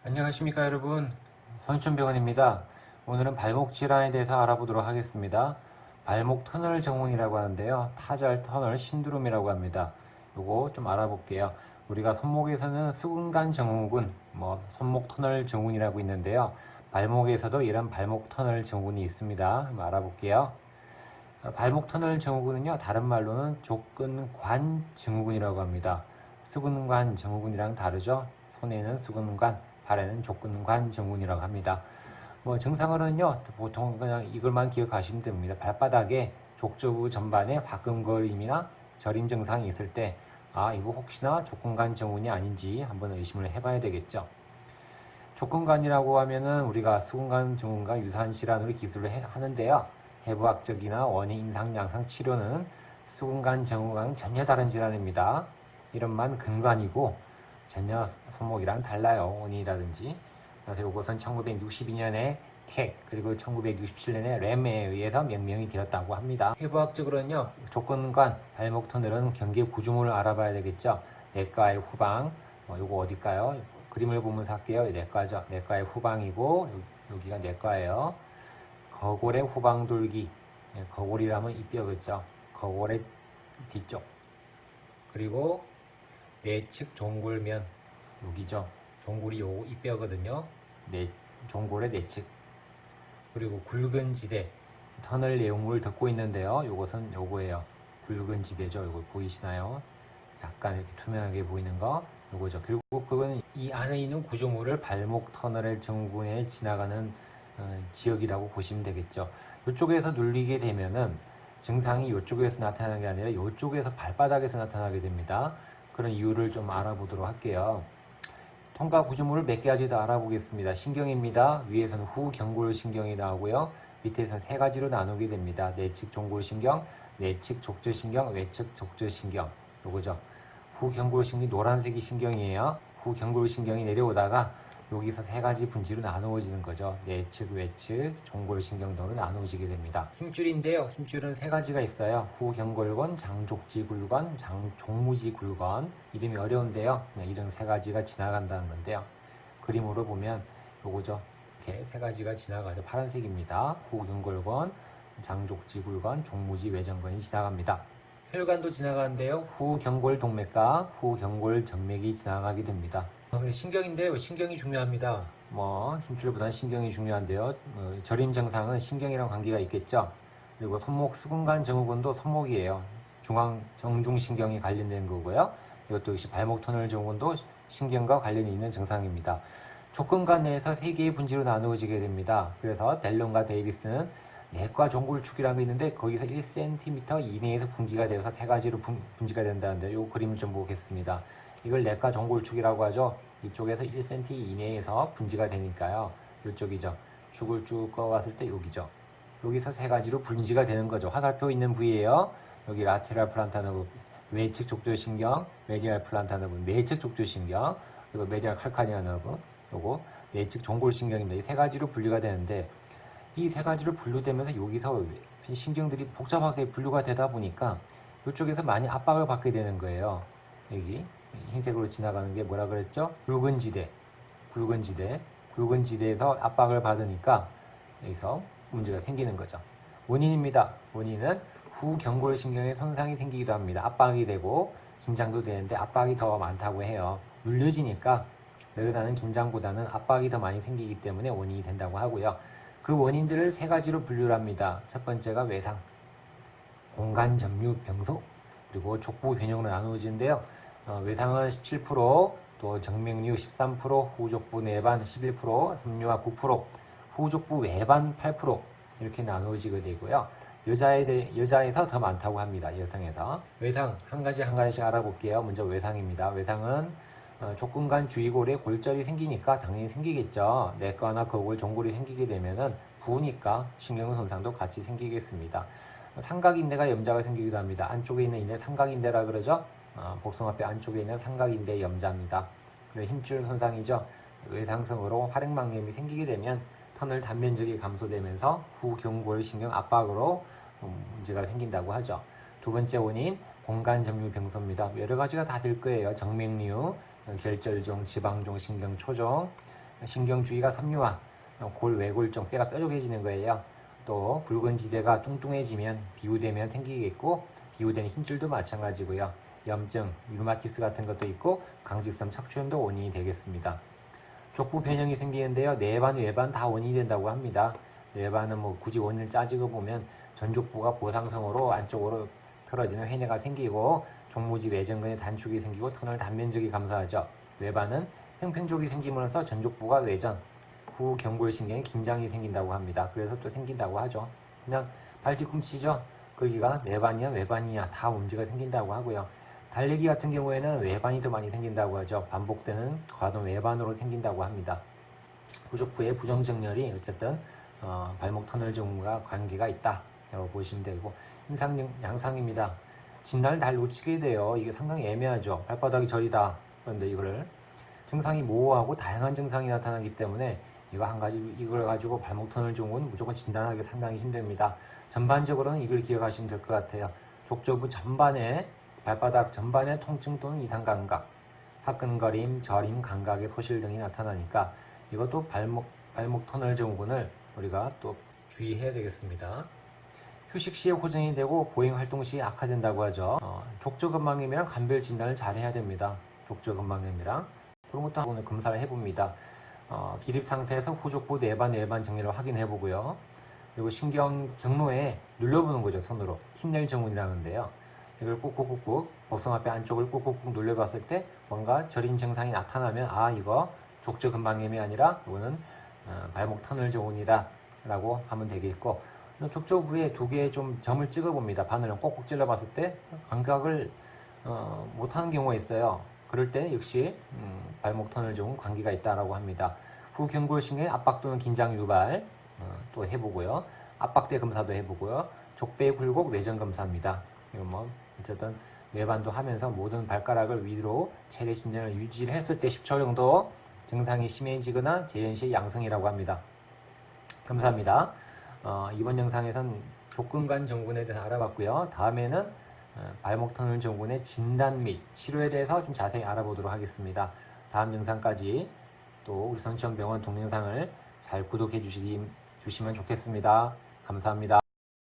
안녕하십니까 여러분, 선춘병원입니다. 오늘은 발목 질환에 대해서 알아보도록 하겠습니다. 발목 터널 증후군이라고 하는데요, 타잘 터널 신드롬이라고 합니다. 요거 좀 알아볼게요. 우리가 손목에서는 수근관 증후군, 손목 터널 증후군이라고 있는데요, 발목에서도 이런 발목 터널 증후군이 있습니다. 한번 알아볼게요. 발목 터널 증후군은요, 다른 말로는 족근관 증후군이라고 합니다. 수근관 증후군이랑 다르죠. 손에는 수근관, 발에는 족근관 증후군이라고 합니다. 증상으로는요, 보통 그냥 이걸만 기억하시면 됩니다. 발바닥에 족저부 전반에 화끈거림이나 저림 증상이 있을 때, 이거 혹시나 족근관 증후군이 아닌지 한번 의심을 해봐야 되겠죠. 족근관이라고 하면은 우리가 수근관 증후군과 유사한 질환으로 기술을 하는데요. 해부학적이나 원인 임상 양상 치료는 수근관 증후군과는 전혀 다른 질환입니다. 이름만 근관이고 전혀 손목이랑 달라요. 원인이라든지. 그래서 이것은 1962년에 텍 그리고 1967년에 램에 의해서 명명이 되었다고 합니다. 해부학적으로는요, 족근관, 발목 터널은 경계 구조물을 알아봐야 되겠죠. 내과의 후방, 요거 어딜까요? 그림을 보면서 할게요. 내과죠. 내과의 후방이고 여기가 내과예요. 거골의 후방돌기, 거골이라면 이 뼈겠죠. 거골의 뒤쪽. 그리고 내측 종골면, 여기죠. 종골이 요 이 뼈거든요. 종골의 내측. 그리고 굵은 지대, 터널 내용물을 듣고 있는데요. 요것은 요거예요. 굵은 지대죠. 요거 보이시나요? 약간 이렇게 투명하게 보이는 거. 요거죠. 결국 그거는 이 안에 있는 구조물을 발목 터널의 증후군에 지나가는 지역이라고 보시면 되겠죠. 이쪽에서 눌리게 되면은 증상이 이쪽에서 나타나는 게 아니라 이쪽에서 발바닥에서 나타나게 됩니다. 그런 이유를 좀 알아보도록 할게요. 통과 구조물을 몇 가지 더 알아보겠습니다. 신경입니다. 위에서는 후경골신경이 나오고요. 밑에서는 세 가지로 나누게 됩니다. 내측 종골신경, 내측 족저신경, 외측 족저신경. 요거죠. 후경골신경이 노란색이 신경이에요. 후경골신경이 내려오다가 여기서 세 가지 분지로 나누어지는 거죠. 내측, 외측, 종골신경 등으로 나누어지게 됩니다. 힘줄인데요. 힘줄은 세 가지가 있어요. 후경골건, 장족지굴건, 장종무지굴건. 이름이 어려운데요. 그냥 이런 세 가지가 지나간다는 건데요. 그림으로 보면 요거죠. 이렇게 세 가지가 지나가죠. 파란색입니다. 후경골건, 장족지굴건, 종무지 외전건이 지나갑니다. 혈관도 지나가는데요. 후경골 동맥과 후경골 정맥이 지나가게 됩니다. 신경인데요. 신경이 중요합니다. 힘줄보다는 신경이 중요한데요. 저림 증상은 신경이랑 관계가 있겠죠. 그리고 손목 수근관 증후군도 손목이에요. 정중신경이 관련된 거고요. 이것도 역시 발목 터널 증후군도 신경과 관련이 있는 증상입니다. 족근관 내에서 세 개의 분지로 나누어지게 됩니다. 그래서 델론과 데이비스는 내과 종골축이라는 게 있는데 거기서 1cm 이내에서 분기가 되어서 세 가지로 분지가 된다는데 이 그림을 좀 보겠습니다. 이걸 내과 종골축이라고 하죠. 이쪽에서 1cm 이내에서 분지가 되니까요. 이쪽이죠. 축을 쭉 꺼왔을 때 여기죠. 여기서 세 가지로 분지가 되는 거죠. 화살표 있는 부위예요. 여기 라테랄 플란타 너브, 외측 족저신경, 메디알 플란타 너브, 내측 족저신경, 그리고 메디알 칼카니아 너브, 요거 내측 종골신경입니다. 이 세 가지로 분류가 되는데 이 세 가지로 분류되면서 여기서 신경들이 복잡하게 분류가 되다 보니까 이쪽에서 많이 압박을 받게 되는 거예요. 여기 흰색으로 지나가는 게 뭐라 그랬죠? 굵은 지대, 굵은 지대에서 압박을 받으니까 여기서 문제가 생기는 거죠. 원인입니다. 원인은 후경골신경에 손상이 생기기도 합니다. 압박이 되고 긴장도 되는데 압박이 더 많다고 해요. 눌려지니까 늘어나는 긴장보다는 압박이 더 많이 생기기 때문에 원인이 된다고 하고요. 그 원인들을 세 가지로 분류를 합니다. 첫 번째가 외상, 공간 점유 병소, 그리고 족부 변형으로 나누어지는데요. 외상은 17%, 또 정맥류 13%, 후족부 내반 11%, 섬유화 9%, 후족부 외반 8% 이렇게 나누어지게 되고요. 여자에서 더 많다고 합니다. 여성에서. 외상 한 가지씩 알아볼게요. 먼저 외상입니다. 외상은 족근관 주위골에 골절이 생기니까 당연히 생기겠죠. 내과나 거골, 종골이 생기게 되면은 부으니까 신경 손상도 같이 생기겠습니다. 삼각인대가 염자가 생기기도 합니다. 안쪽에 있는 인대 삼각인대라 그러죠. 복숭아뼈 안쪽에 있는 삼각인대 염자입니다. 그리고 힘줄 손상이죠. 외상성으로 활액막염이 생기게 되면 터널 단면적이 감소되면서 후경골신경 압박으로 문제가 생긴다고 하죠. 두 번째 원인 공간 점유 병소입니다. 여러 가지가 다 될 거예요. 정맥류, 결절종, 지방종, 신경초종, 신경주의가 섬유화, 골 외골종, 뼈가 뾰족해지는 거예요. 또 붉은 지대가 뚱뚱해지면 비후되면 생기겠고, 비후되는 힘줄도 마찬가지고요. 염증, 류마티스 같은 것도 있고 강직성 척추염도 원인이 되겠습니다. 족부 변형이 생기는데요. 내반, 외반 다 원인이 된다고 합니다. 내반은 뭐 굳이 원인을 짜지고 보면 전족부가 보상성으로 안쪽으로 틀어지는 회내가 생기고 종무지 외전근의 단축이 생기고 터널 단면적이 감소하죠. 외반은 팽팽족이 생기면서 전족부가 외전, 후 경골신경에 긴장이 생긴다고 합니다. 그래서 또 생긴다고 하죠. 그냥 발 뒤꿈치죠. 거기가 내반이야 외반이야 다 문제가 생긴다고 하고요. 달리기 같은 경우에는 외반이 더 많이 생긴다고 하죠. 반복되는 과도 외반으로 생긴다고 합니다. 후족부의 부정정렬이 어쨌든 발목 터널 증후군과 관계가 있다라고 보시면 되고, 양상입니다. 진단을 잘 놓치게 돼요. 이게 상당히 애매하죠. 발바닥이 저리다. 그런데 증상이 모호하고 다양한 증상이 나타나기 때문에 이걸 가지고 발목 터널 증후군 무조건 진단하기 상당히 힘듭니다. 전반적으로는 이걸 기억하시면 될 것 같아요. 족저부 전반에 발바닥 전반에 통증 또는 이상 감각, 화끈거림, 저림, 감각의 소실 등이 나타나니까 이것도 발목 터널 증후군을 우리가 또 주의해야 되겠습니다. 휴식 시에 호전이 되고 보행 활동 시에 악화된다고 하죠. 족저근막염이랑 감별 진단을 잘 해야 됩니다. 족저근막염이랑 그런 것도 오늘 검사를 해봅니다. 기립 상태에서 후족부 내반, 외반 정리를 확인해 보고요. 그리고 신경 경로에 눌러보는 거죠. 손으로 틴넬 증후군이라는데요. 이걸 꾹꾹꾹꾹 복숭아뼈 안쪽을 꾹꾹꾹 눌려봤을 때 뭔가 저린 증상이 나타나면 이거 족저근막염이 아니라 이거는 발목 터널 증후군이다 라고 하면 되겠고, 족저부에 두 개의 좀 점을 찍어 봅니다. 바늘을 꼭꼭 찔러 봤을 때 감각을 못하는 경우가 있어요. 그럴 때 역시 발목 터널 증후군 관계가 있다라고 합니다. 후경골신경의 압박 또는 긴장 유발 또 해보고요. 압박대 검사도 해보고요. 족배 굴곡 외전 검사입니다. 이건 뭐 어쨌든 외반도 하면서 모든 발가락을 위로 최대 신전을 유지를 했을 때 10초 정도 증상이 심해지거나 재현 시 양성이라고 합니다. 감사합니다. 이번 영상에선 족근관 증후군에 대해서 알아봤고요. 다음에는 발목 터널 증후군의 진단 및 치료에 대해서 좀 자세히 알아보도록 하겠습니다. 다음 영상까지 또 우리 선천병원 동영상을 잘 구독해 주시면 좋겠습니다. 감사합니다.